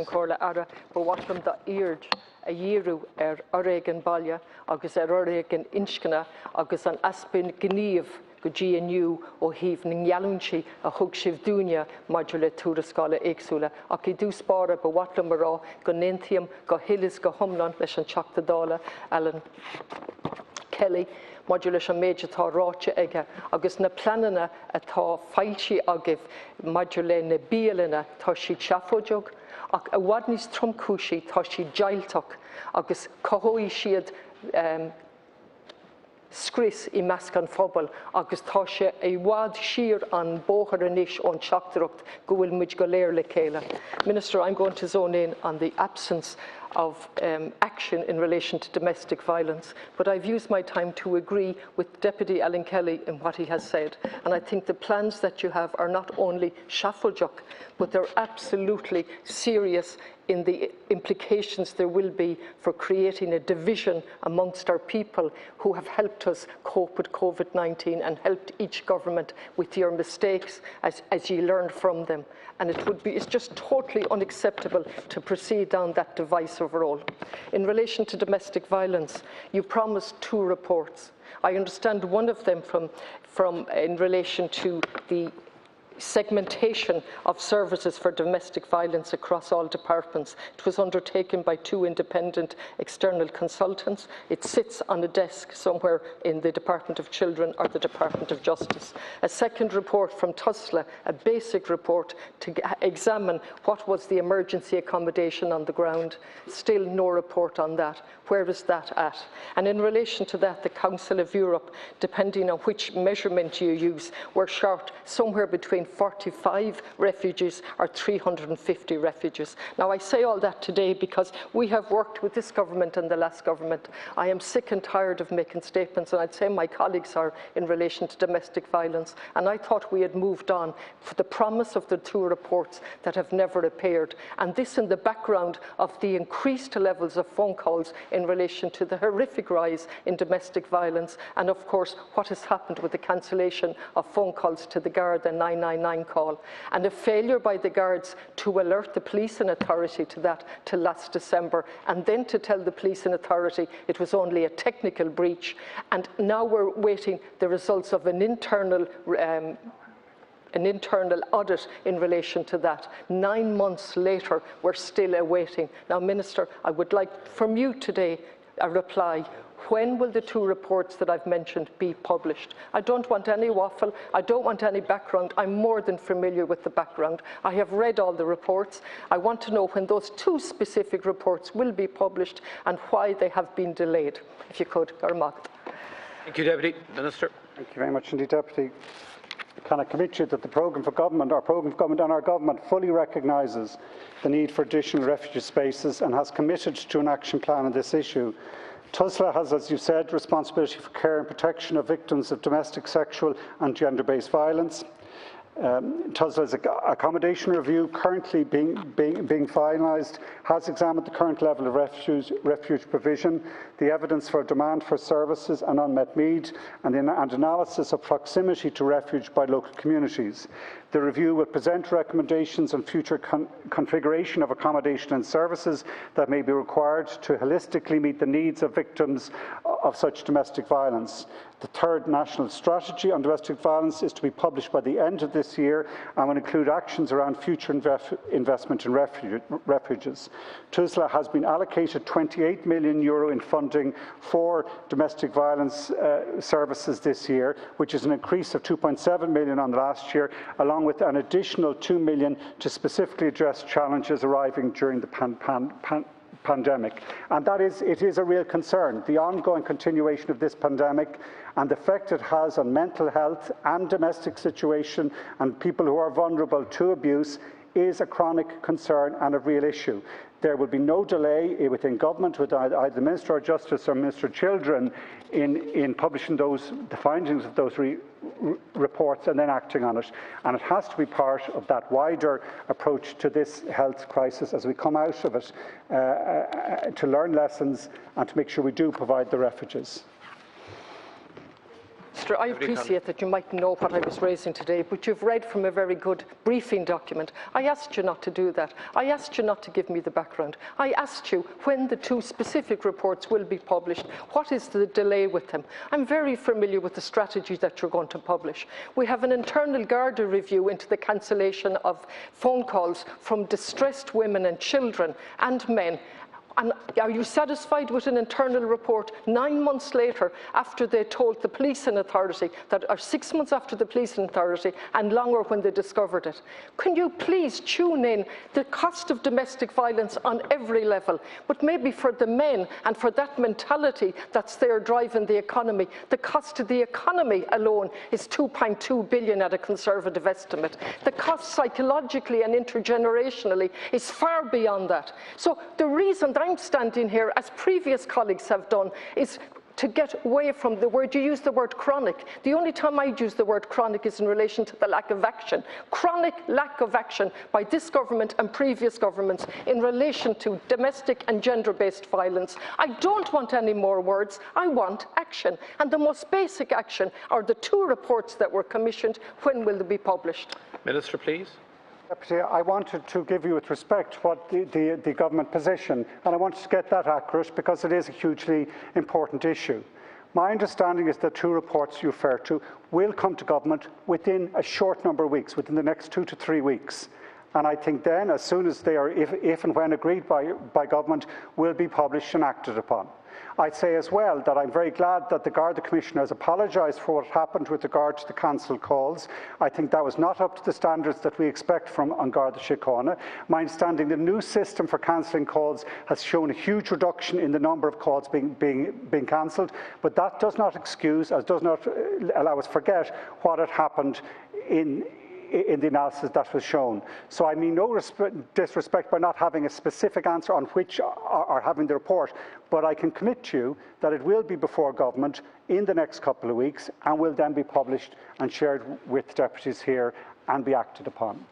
an cóla ara bhhatlam da iard a dhéanú Oireachtas baile agus Oireachtas inscne agus an aspin gníomh go GNU ó híomh na ngealúintí a thug sibh dúine maidir le túrascála éagsúla ach i dús spáire bhhatlam marrá go néintiam go hilis go thomlan leis an teachta dála Alan Kelly maidir leis an méid atá ráite aige agus na planana atá fáiltí agah maidir le na bíalanna tá siad seafóideog ach a bhhad níos tromcúisí tá siad deilteach agus cothóí siad scris i measc an phobal agus tá sé é bhfad siar an bóthar anois ón teachtareacht go bhfuil muid go léir le chéile. Minister, I'm going to zone in on the absence of action in relation to domestic violence, but I've used my time to agree with Deputy Alan Kelly in what he has said, and I think the plans that you have are not only shafflejock, but they're absolutely serious in the implications there will be for creating a division amongst our people who have helped us cope with COVID-19 and helped each government with your mistakes as you learned from them. And it's just totally unacceptable to proceed down that divisive road. In relation to domestic violence, you promised 2 reports. I understand one of them from in relation to the segmentation of services for domestic violence across all departments. It was undertaken by 2 independent external consultants. It sits on a desk somewhere in the Department of Children or the Department of Justice. A second report from TUSLA, a basic report to examine what was the emergency accommodation on the ground. Still no report on that. Where is that at? And in relation to that, the Council of Europe, depending on which measurement you use, were short somewhere between 45 refugees or 350 refugees. Now, I say all that today because we have worked with this government and the last government. I am sick and tired of making statements, and I'd say my colleagues are, in relation to domestic violence, and I thought we had moved on for the promise of the 2 reports that have never appeared, and this in the background of the increased levels of phone calls in relation to the horrific rise in domestic violence, and of course what has happened with the cancellation of phone calls to the Garda 999 call, and a failure by the Guards to alert the police and authority to that till last December, and then to tell the police and authority it was only a technical breach, and now we're waiting the results of an internal audit in relation to that. 9 months later, we're still awaiting. Now, Minister, I would like from you today a reply. When will the 2 reports that I've mentioned be published? I don't want any waffle. I don't want any background. I'm more than familiar with the background. I have read all the reports. I want to know when those 2 specific reports will be published and why they have been delayed. If you could, Garmach. Thank you, Deputy Minister. Thank you very much indeed, Deputy. Can I commit you that the programme for government, our programme for government and our government fully recognises the need for additional refugee spaces and has committed to an action plan on this issue. TUSLA has, as you said, responsibility for care and protection of victims of domestic, sexual and gender-based violence. TUSLA's accommodation review, currently being finalised, has examined the current level of refuge provision, the evidence for demand for services and unmet need, and analysis of proximity to refuge by local communities. The review will present recommendations on future configuration of accommodation and services that may be required to holistically meet the needs of victims of such domestic violence. The 3rd National Strategy on Domestic Violence is to be published by the end of this year and will include actions around future investment in refuges. TUSLA has been allocated €28 million in funding for domestic violence services this year, which is an increase of €2.7 million on last year, along with an additional €2 million to specifically address challenges arriving during the pandemic. And it is a real concern. The ongoing continuation of this pandemic and the effect it has on mental health and domestic situation and people who are vulnerable to abuse is a chronic concern and a real issue. There will be no delay within government, with either the Minister of Justice or Minister of Children, in publishing the findings of those reports and then acting on it. And it has to be part of that wider approach to this health crisis as we come out of it, to learn lessons and to make sure we do provide the refuges. Mr. I appreciate that you might know what I was raising today, but you've read from a very good briefing document. I asked you not to do that. I asked you not to give me the background. I asked you when the 2 specific reports will be published. What is the delay with them? I'm very familiar with the strategy that you're going to publish. We have an internal Garda review into the cancellation of phone calls from distressed women and children and men. And are you satisfied with an internal report 9 months later after they told the policing authority, or 6 months after the policing authority and longer when they discovered it? Can you please tune in the cost of domestic violence on every level, but maybe for the men and for that mentality that's there driving the economy? The cost of the economy alone is 2.2 billion at a Conservative estimate. The cost psychologically and intergenerationally is far beyond that. So the reason that I'm standing here, as previous colleagues have done, is to get away from the word. You use the word chronic. The only time I use the word chronic is in relation to the lack of action. Chronic lack of action by this government and previous governments in relation to domestic and gender-based violence. I don't want any more words. I want action. And the most basic action are the 2 reports that were commissioned. When will they be published? Minister, please. Deputy, I wanted to give you with respect what the government position, and I wanted to get that accurate because it is a hugely important issue. My understanding is that 2 reports you refer to will come to government within a short number of weeks, within the next 2 to 3 weeks. And I think then, as soon as they are, if and when agreed by government, will be published and acted upon. I'd say as well that I'm very glad that the Garda Commission has apologised for what happened with regard to the cancelled calls. I think that was not up to the standards that we expect from An Garda Síochána. My understanding, the new system for cancelling calls has shown a huge reduction in the number of calls being cancelled, but that does not excuse, as does not allow us forget what had happened in the analysis that was shown. So I mean no disrespect by not having a specific answer on which are having the report, but I can commit to you that it will be before government in the next couple of weeks and will then be published and shared with deputies here and be acted upon.